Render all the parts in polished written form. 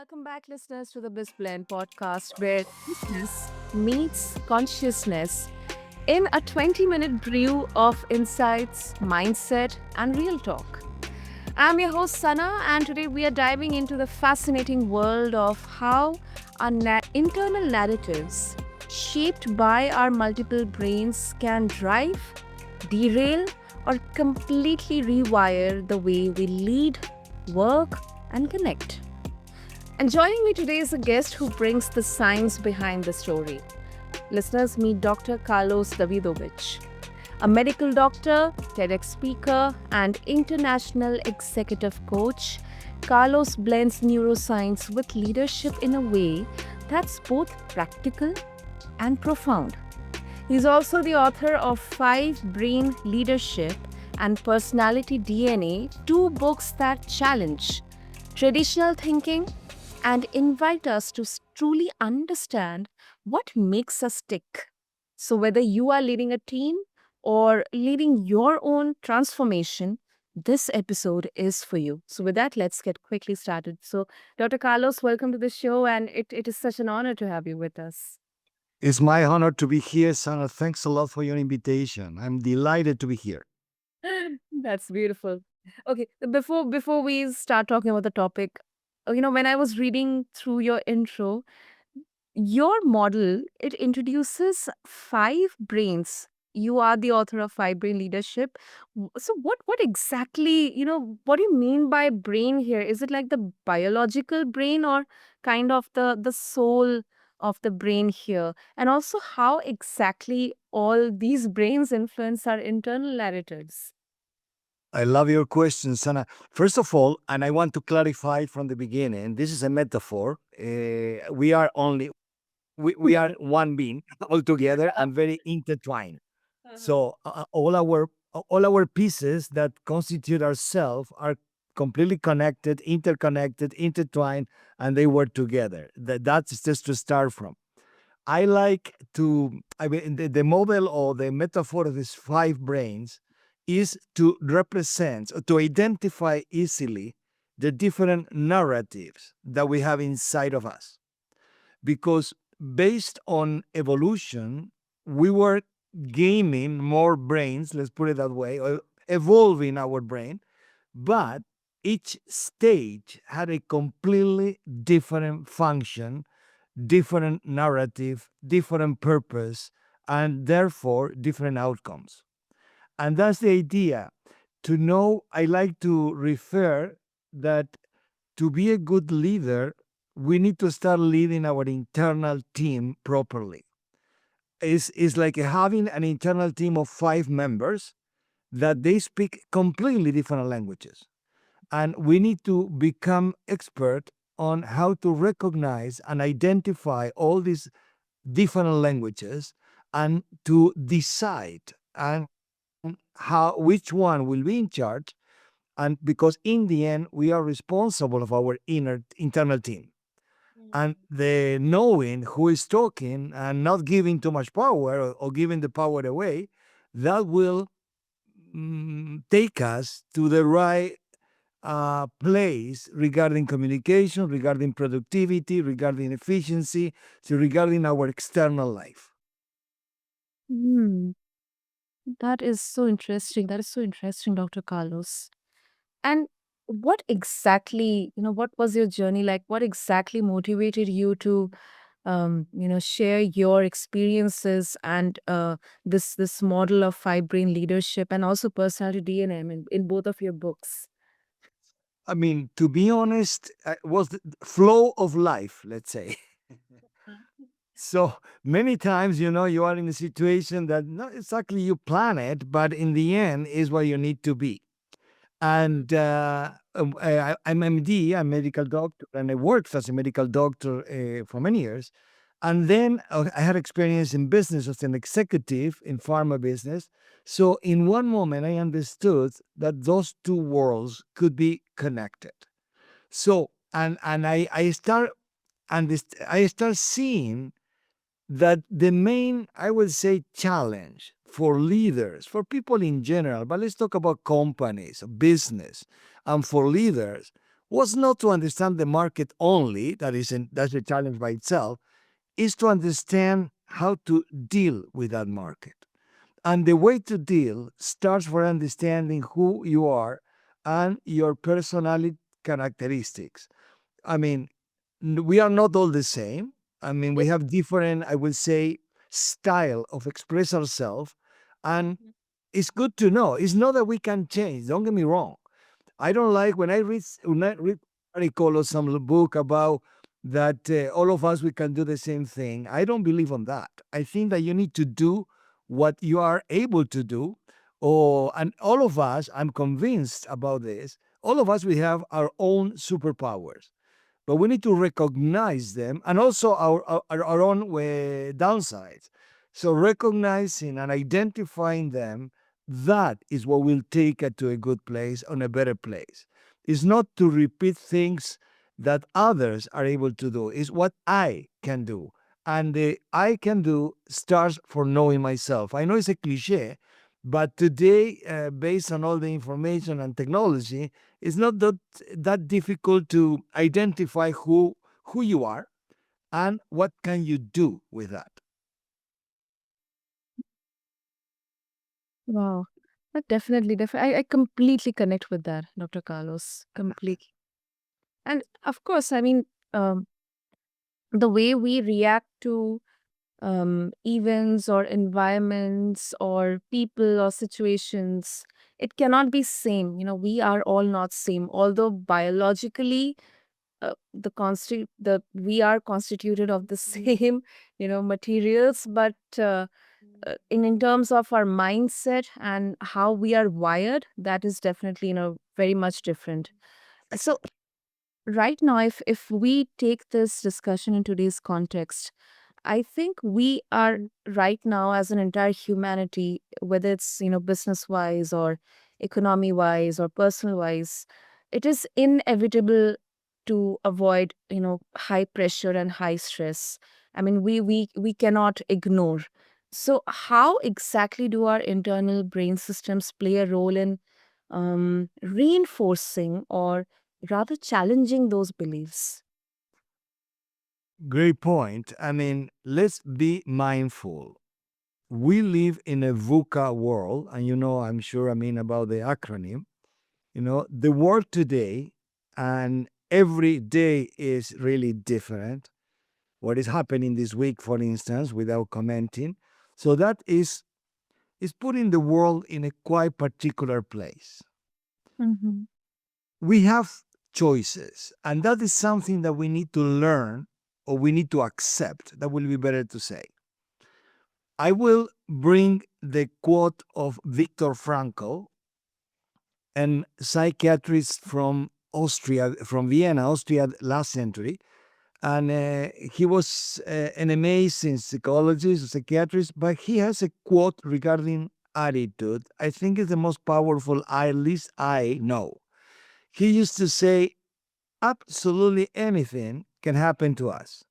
Welcome back, listeners, to the BizBlend podcast, where business meets consciousness in a 20-minute brew of insights, mindset, and real talk. I'm your host, Sana, and today we are diving into the fascinating world of how our internal narratives, shaped by our multiple brains, can drive, derail, or completely rewire the way we lead, work, and connect. And joining me today is a guest who brings the science behind the story. Listeners, meet Dr. Carlos Davidovich, a medical doctor, TEDx speaker, and international executive coach. Carlos blends neuroscience with leadership in a way that's both practical and profound. He's also the author of Five Brain Leadership and Personality DNA, two books that challenge traditional thinking and invite us to truly understand what makes us tick. So, whether you are leading a team or leading your own transformation, this episode is for you. So, with that, let's get quickly started. So, Dr. Carlos, welcome to the show, and it is such an honor to have you with us. It's my honor to be here, Sana. Thanks a lot for your invitation. I'm delighted to be here. That's beautiful. Okay, before we start talking about the topic, when I was reading through your intro, your model, it introduces five brains. You are the author of Five Brain Leadership. So what exactly, what do you mean by brain here? Is it like the biological brain or kind of the soul of the brain here? And also how exactly all these brains influence our internal narratives? I love your question, Sana. First of all, and I want to clarify from the beginning, this is a metaphor. We are one being all together and very intertwined. So all our pieces that constitute ourselves are completely connected, interconnected, intertwined, and they work together. That's just to start from. I mean, the model or the metaphor of these five brains is to represent, or to identify easily the different narratives that we have inside of us. Because based on evolution, we were gaining more brains, let's put it that way, or evolving our brain, but each stage had a completely different function, different narrative, different purpose, and therefore different outcomes. And that's the idea. To know, I like to refer that to be a good leader, we need to start leading our internal team properly. It's like having an internal team of five members that they speak completely different languages. And we need to become expert on how to recognize and identify all these different languages and to decide and how which one will be in charge, and because in the end we are responsible of our internal team, and the knowing who is talking and not giving too much power, or giving the power away, that will take us to the right place regarding communication, regarding productivity, regarding efficiency, so regarding our external life. Hmm, that is so interesting. That is so interesting, Dr. Carlos. And what exactly, what was your journey like? What exactly motivated you to, share your experiences and this model of five brain leadership and also personality DNA in both of your books? I mean, to be honest, was the flow of life, let's say. So many times, you are in a situation that not exactly you plan it, but in the end is where you need to be. And I'm MD, I'm medical doctor, and I worked as a medical doctor for many years. And then I had experience in business as an executive in pharma business. So in one moment, I understood that those two worlds could be connected. So and I start seeing that the main, I would say, challenge for leaders, for people in general, but let's talk about companies, business, and for leaders, was not to understand the market only, that's a challenge by itself, is to understand how to deal with that market. And the way to deal starts for understanding who you are and your personality characteristics. I mean, we are not all the same. I mean, we have different, I will say, style of express ourselves. And it's good to know. It's not that we can change. Don't get me wrong. I don't like when I read article or some book about that all of us we can do the same thing. I don't believe on that. I think that you need to do what you are able to do, or and all of us. I'm convinced about this. All of us we have our own superpowers, but we need to recognize them and also our own downsides. So recognizing and identifying them, that is what will take it to a good place, on a better place. It's not to repeat things that others are able to do. It's what I can do. And the I can do starts for knowing myself. I know it's a cliche, but today, based on all the information and technology, it's not that difficult to identify who you are and what can you do with that. Wow. That definitely. I completely connect with that, Dr. Carlos. Completely. And of course, I mean, um, the way we react to events or environments or people or situations, it cannot be same. We are all not same. Although biologically, we are constituted of the same, materials, but in terms of our mindset and how we are wired, that is definitely, very much different. So right now, if we take this discussion in today's context, I think we are right now as an entire humanity, whether it's, business wise or economy wise or personal wise, it is inevitable to avoid, high pressure and high stress. I mean, we cannot ignore. So how exactly do our internal brain systems play a role in reinforcing or rather challenging those beliefs? Great point. I mean, let's be mindful. We live in a VUCA world, and I'm sure about the acronym. The world today and every day is really different. What is happening this week, for instance, without commenting. So that is putting the world in a quite particular place. Mm-hmm. We have choices, and that is something that we need to learn or we need to accept. That will be better to say. I will bring the quote of Viktor Frankl, an psychiatrist from Austria, from Vienna, Austria, last century. And he was an amazing psychologist, psychiatrist, but he has a quote regarding attitude. I think it's the most powerful, at least I know. He used to say, absolutely anything can happen to us.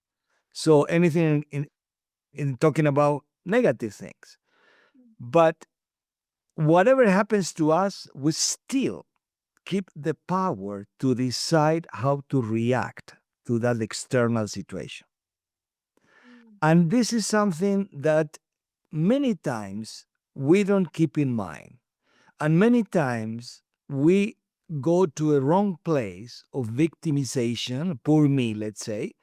So anything in talking about negative things. But whatever happens to us, we still keep the power to decide how to react to that external situation. And this is something that many times we don't keep in mind. And many times we go to a wrong place of victimization, poor me, let's say,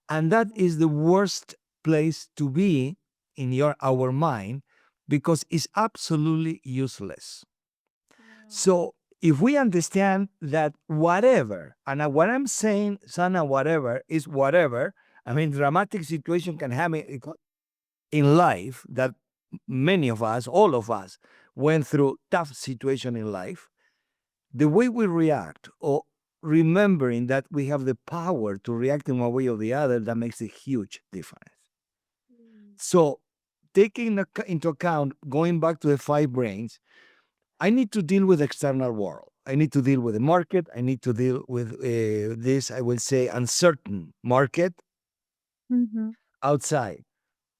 and that is the worst place to be in our mind because it's absolutely useless. So if we understand that whatever, and what I'm saying, Sana, whatever is whatever. I mean, dramatic situation can happen in life that many of us, all of us, went through tough situation in life. The way we react, or remembering that we have the power to react in one way or the other, that makes a huge difference. So, taking into account, going back to the five brains, I need to deal with external world. I need to deal with the market. I need to deal with this, I will say, uncertain market Mm-hmm. outside.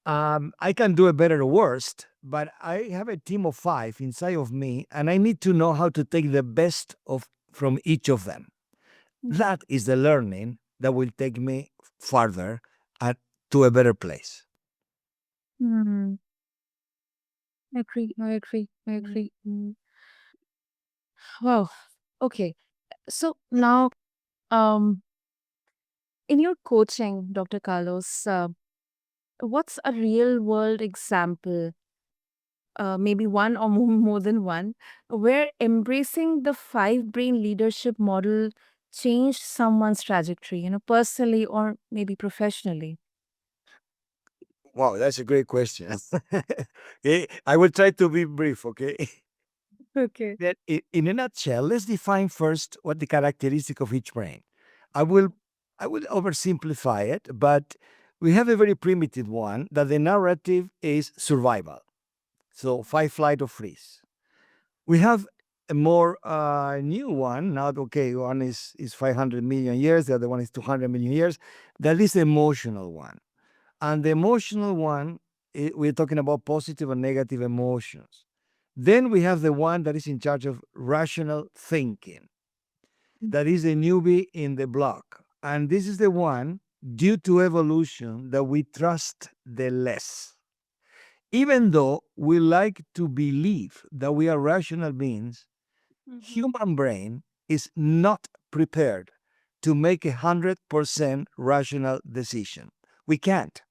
I can do a better or worst, but I have a team of five inside of me, and I need to know how to take the best of from each of them. That is the learning that will take me farther and to a better place. Hmm. I agree. I agree. I agree. Wow. Okay. So now, um, in your coaching, Dr. Carlos, what's a real world example, maybe one or more than one, where embracing the five brain leadership model changed someone's trajectory, personally or maybe professionally? Wow, that's a great question. I will try to be brief, okay? Okay. That in a nutshell, let's define first what the characteristic of each brain. I will I will oversimplify it, but we have a very primitive one that the narrative is survival. So fight, flight, or freeze. We have a more new one now. Okay, one is 500 million years, the other one is 200 million years. That is the emotional one, and the emotional one, we're talking about positive and negative emotions. Then we have the one that is in charge of rational thinking. That is the newbie in the block. And this is the one, due to evolution, that we trust the less. Even though we like to believe that we are rational beings, human brain is not prepared to make 100% rational decision. We can't.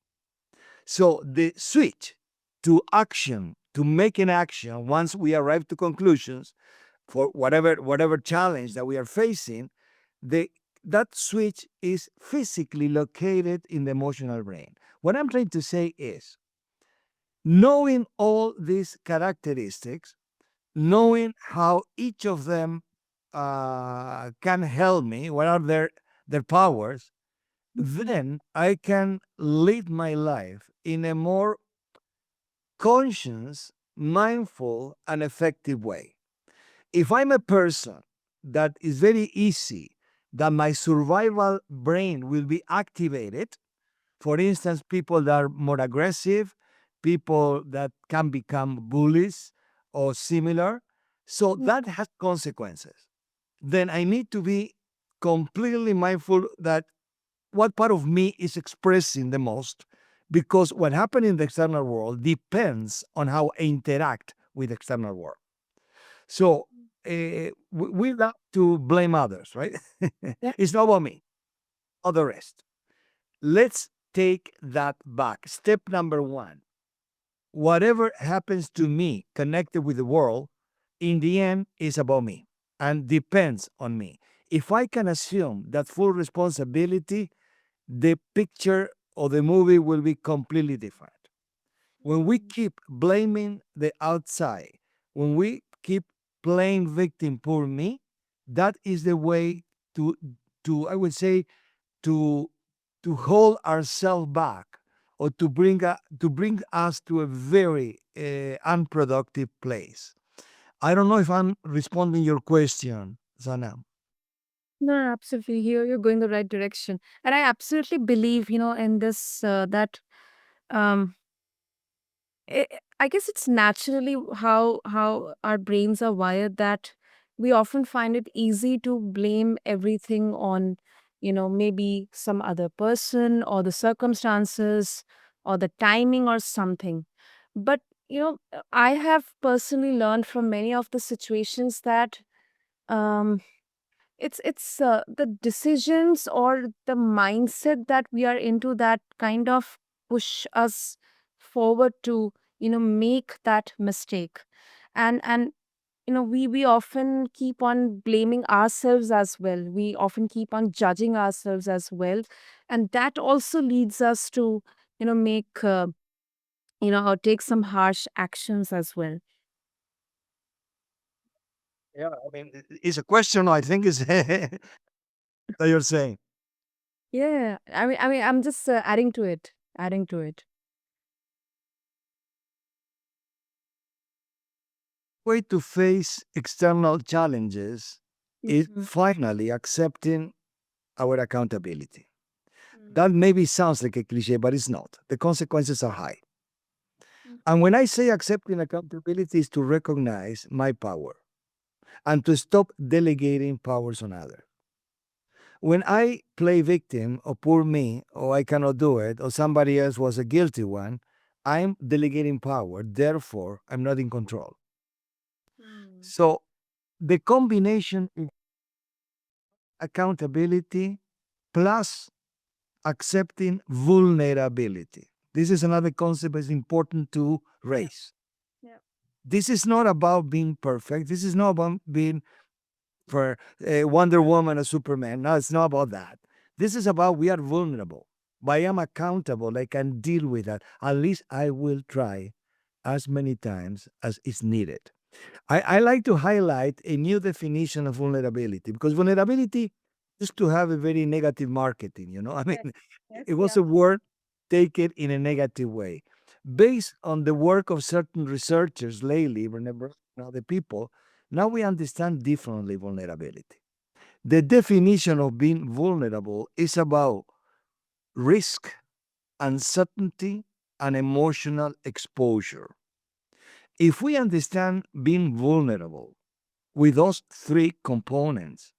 So the switch to action, to make an action once we arrive to conclusions for whatever challenge that we are facing, the that switch is physically located in the emotional brain. What I'm trying to say is knowing all these characteristics, knowing how each of them can help me, what are their powers, then I can lead my life in a more conscious, mindful, and effective way. If I'm a person that is very easy that my survival brain will be activated, for instance, people that are more aggressive, people that can become bullies or similar, so that has consequences. Then I need to be completely mindful that what part of me is expressing the most, because what happens in the external world depends on how I interact with the external world. So we love to blame others, right? Yeah. It's not about me, all the rest. Let's take that back. Step number one, whatever happens to me connected with the world, in the end, is about me and depends on me. If I can assume that full responsibility, the picture or the movie will be completely different. When we keep blaming the outside, when we keep playing victim, poor me, that is the way to I would say, to hold ourselves back, or to bring us to a very unproductive place. I don't know if I'm responding your question, Sana. No, no, absolutely. Here you're going the right direction. And I absolutely believe, in this, that um, I guess it's naturally how our brains are wired that we often find it easy to blame everything on, maybe some other person or the circumstances or the timing or something. But, I have personally learned from many of the situations that um, it's the decisions or the mindset that we are into that kind of push us forward to make that mistake. And we often keep on blaming ourselves as well. We often keep on judging ourselves as well, and that also leads us to make or take some harsh actions as well. Yeah, I mean, it's a question I think is that you're saying. Yeah, I mean I'm just adding to it. Way to face external challenges is Mhm. finally accepting our accountability. Mm. That maybe sounds like a cliche, but it's not. The consequences are high. And Mhm. when I say accepting accountability is to recognize my power and to stop delegating powers on others. When I play victim or poor me, or I cannot do it, or somebody else was a guilty one, I'm delegating power. Therefore, I'm not in control. Mm. So the combination is accountability plus accepting vulnerability. This is another concept that's important to Yeah. raise. Yeah. This is not about being perfect. This is not about being for a Wonder Woman or Superman. No, it's not about that. This is about we are vulnerable. But I am accountable. I can deal with that. At least I will try as many times as is needed. I like to highlight a new definition of vulnerability because vulnerability used to have a very negative marketing, you know. I mean, Yes. Yes. it was Yeah. a word taken in a negative way. Based on the work of certain researchers lately, remember other people, now we understand differently vulnerability. The definition of being vulnerable is about risk, uncertainty, and emotional exposure. If we understand being vulnerable with those three components,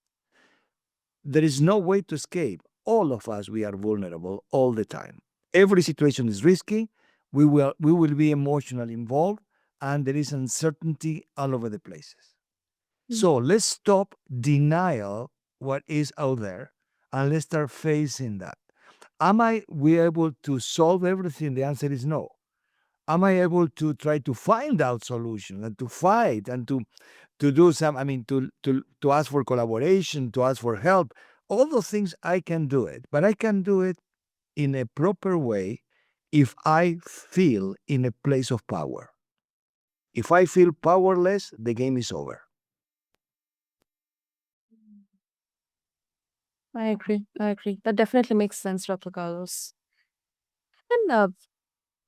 there is no way to escape. All of us, we are vulnerable all the time. Every situation is risky. We will be emotionally involved, and there is uncertainty all over the places. Mm. So let's stop denial what is out there and let's start facing that. Am I we able to solve everything? The answer is no. Am I able to try to find out solutions and to fight and to do some, I mean, to ask for collaboration, to ask for help? All those things I can do it, but I can do it in a proper way if I feel in a place of power. If I feel powerless, the game is over. I agree. I agree. That definitely makes sense, Dr. Carlos. And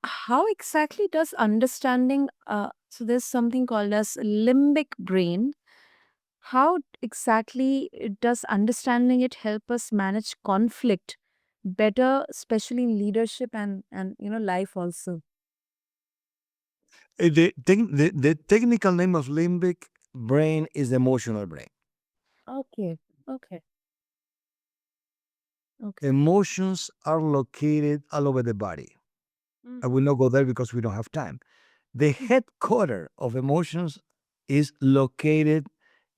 how exactly does understanding, so there's something called as limbic brain. How exactly does understanding it help us manage conflict better, especially in leadership and life also? The technical name of limbic brain is the emotional brain. Okay. Okay. Okay. Emotions are located all over the body. I Mm-hmm. will not go there because we don't have time. The headquarter of emotions is located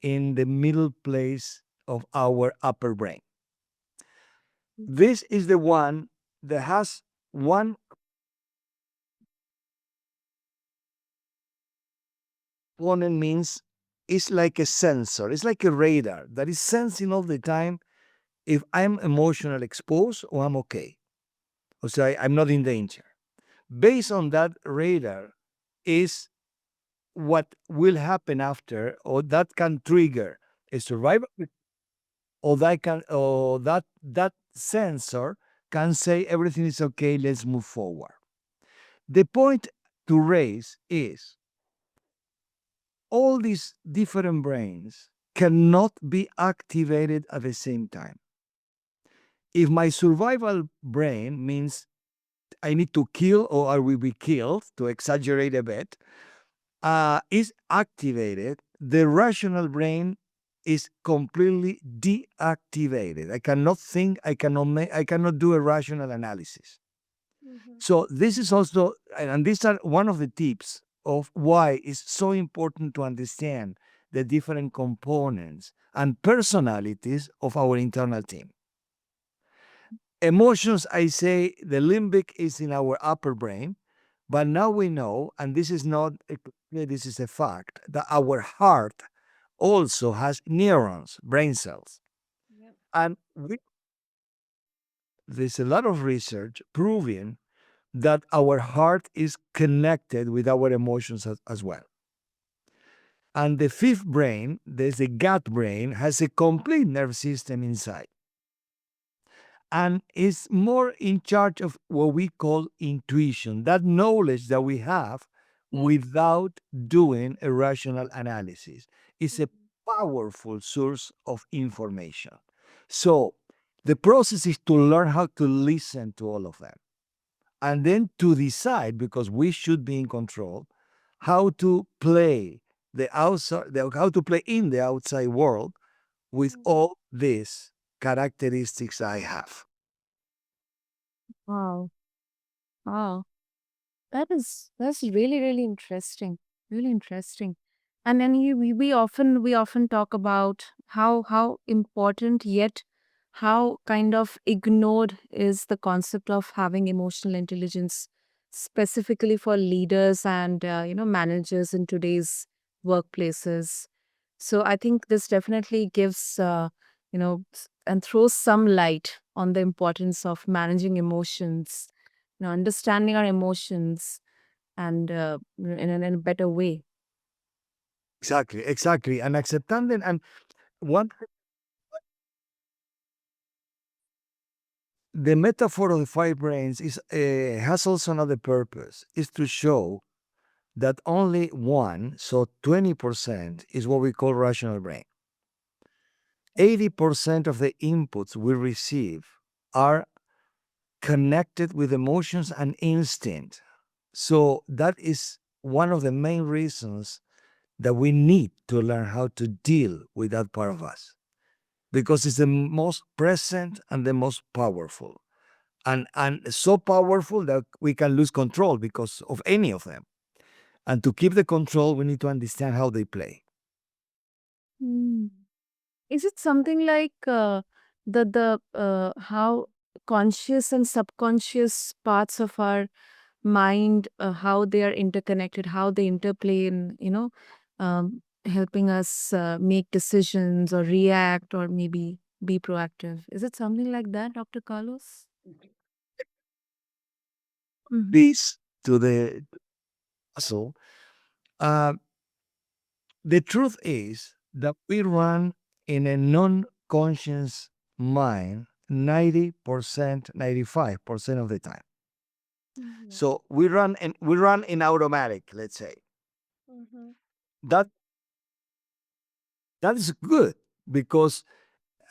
in the middle place of our upper brain. This is the one that has one component means it's like a sensor, it's like a radar that is sensing all the time if I'm emotionally exposed or I'm okay. Or say I'm not in danger. Based on that radar is what will happen after, or that can trigger a survival, or that sensor can say everything is okay, let's move forward. The point to raise is all these different brains cannot be activated at the same time. If my survival brain means I need to kill or I will be killed, to exaggerate a bit, is activated, the rational brain is completely deactivated. I cannot think, I cannot do a rational analysis. Mhm. So this is also, and these are one of the tips of why it's so important to understand the different components and personalities of our internal team. Emotions, I say the limbic is in our upper brain, but now we know, and this is not this is a fact, that our heart also has neurons, brain cells. Yep. And there's a lot of research proving that our heart is connected with our emotions as well. And the fifth brain, there's the gut brain, has a complete nerve system inside and is more in charge of what we call intuition, that knowledge that we have without doing a rational analysis. It's a powerful source of information. So the process is to learn how to listen to all of them and then to decide, because we should be in control, how to play how to play in the outside world with all this characteristics I have. Wow. Wow. That's really really interesting. Really interesting. And then we often talk about how important yet how kind of ignored is the concept of having emotional intelligence specifically for leaders and managers in today's workplaces. So I think this definitely gives and throws some light on the importance of managing emotions, understanding our emotions and in a better way. Exactly, exactly. And accepting and one the metaphor of the five brains is has also another purpose, is to show that only one, so 20%, is what we call rational brain. 80% of the inputs we receive are connected with emotions and instinct. So that is one of the main reasons that we need to learn how to deal with that part of us, because it's the most present and the most powerful. And so powerful that we can lose control because of any of them. And to keep the control, we need to understand how they play. Hmm. Is it something like the how conscious and subconscious parts of our mind, how they are interconnected, how they interplay in helping us make decisions or react or maybe be proactive? Is it something like that, Dr. Carlos? Mm-hmm. This to the puzzle. Uh, the truth is that we run in a non-conscious mind 90%, 95% of the time. So we run in automatic, let's say. Mm-hmm. That that is good because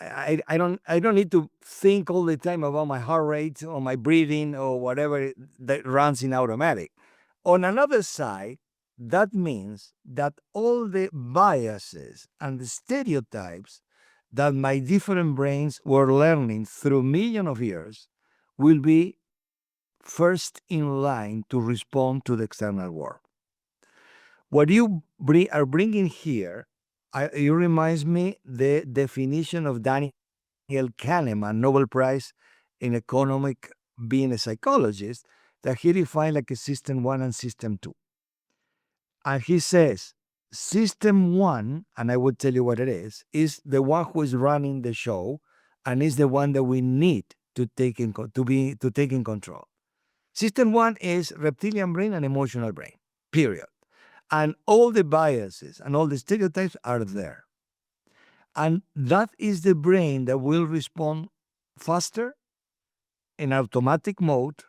I don't need to think all the time about my heart rate or my breathing or whatever that runs in automatic. On another side, that means that all the biases and the stereotypes that my different brains were learning through millions of years will be first in line to respond to the external world. What are bringing here, it reminds me the definition of Daniel Kahneman, Nobel Prize in Economic, being a psychologist, that he defined like a system one and system two. And he says, system one, and I will tell you what it is the one who is running the show and is the one that we need to take in control. System one is reptilian brain and emotional brain, period. And all the biases and all the stereotypes are there. And that is the brain that will respond faster in automatic mode,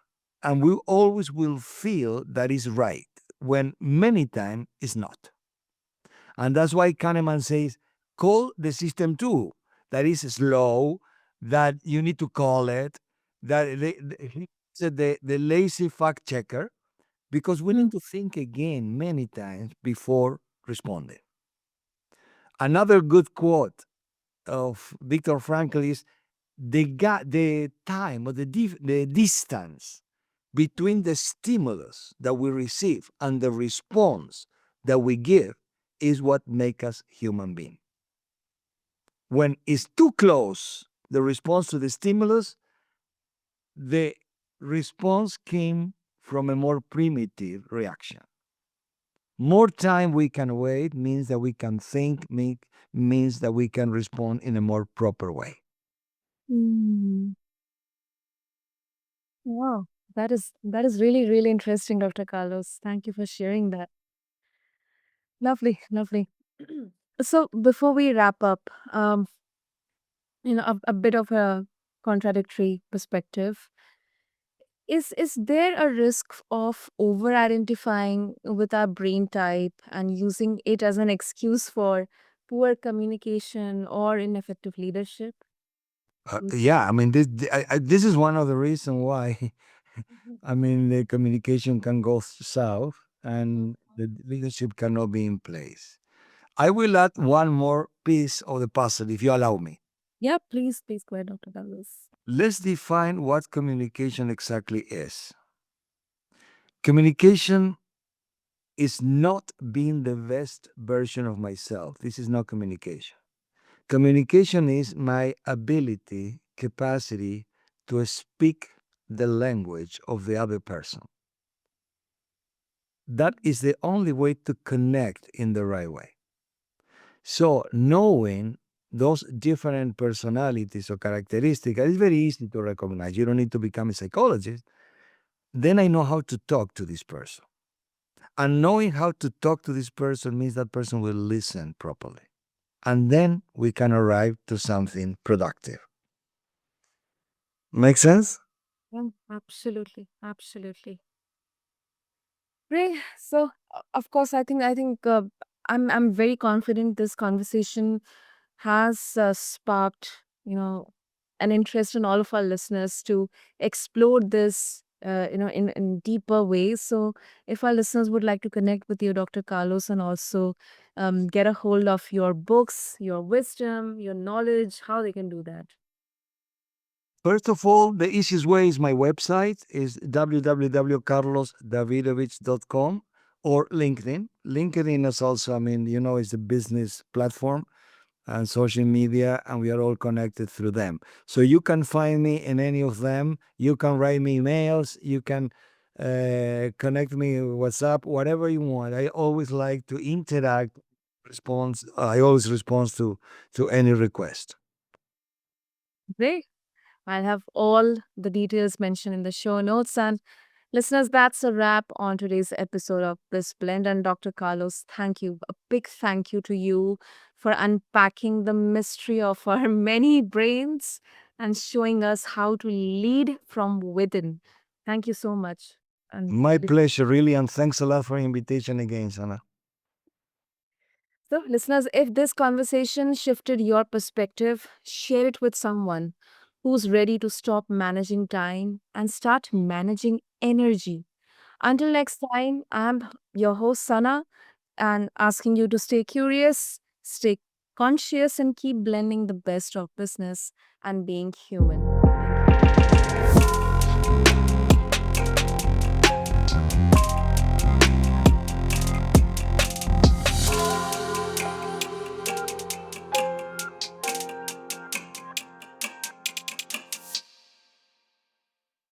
and we always will feel that is right when many times it's not. And that's why Kahneman says, call the system two, that is slow, that you need to call it, that he said the lazy fact checker, because we need to think again many times before responding. Another good quote of Viktor Frankl is the time or the distance between the stimulus that we receive and the response that we give is what makes us human being. When it's too close, the response to the stimulus, the response came from a more primitive reaction. More time we can wait means that we can think, means that we can respond in a more proper way. Mm. Wow, that is really really interesting, Dr. Carlos. Thank you for sharing that. Lovely, lovely. So before we wrap up, a bit of a contradictory perspective. Is there a risk of over identifying with our brain type and using it as an excuse for poor communication or ineffective leadership? Yeah, I mean, this is one of the reasons why, I mean, the communication can go south and the leadership cannot be in place. I will add one more piece of the puzzle, if you allow me. Yeah, please go ahead, Dr. Carlos. Let's define what communication exactly is. Communication is not being the best version of myself. This is not communication. Communication is my ability, capacity to speak the language of the other person. That is the only way to connect in the right way. So, knowing those different personalities or characteristics is very easy to recognize. You don't need to become a psychologist. Then I know how to talk to this person. And knowing how to talk to this person means that person will listen properly. And then we can arrive to something productive. Make sense? Yeah, absolutely, absolutely. Great. So, of course, I think I'm very confident this conversation has sparked, an interest in all of our listeners to explore this, in deeper ways. So, if our listeners would like to connect with you, Dr. Carlos, and also get a hold of your books, your wisdom, your knowledge, how they can do that. First of all, the easiest way is my website is www.carlosdavidovich.com or LinkedIn. LinkedIn is also, is a business platform and social media, and we are all connected through them. So you can find me in any of them. You can write me emails. You can connect me with WhatsApp, whatever you want. I always like to interact, response. I always respond to any request. Great. I'll have all the details mentioned in the show notes. And listeners, that's a wrap on today's episode of This Blend. And Dr. Carlos, thank you. A big thank you to you for unpacking the mystery of our many brains and showing us how to lead from within. Thank you so much. And My pleasure, really, and thanks a lot for the invitation again, Sana. so, listeners, if this conversation shifted your perspective, share it with someone who's ready to stop managing time and start managing energy. Until next time, I'm your host, Sana, and asking you to stay curious, stay conscious, and keep blending the best of business and being human.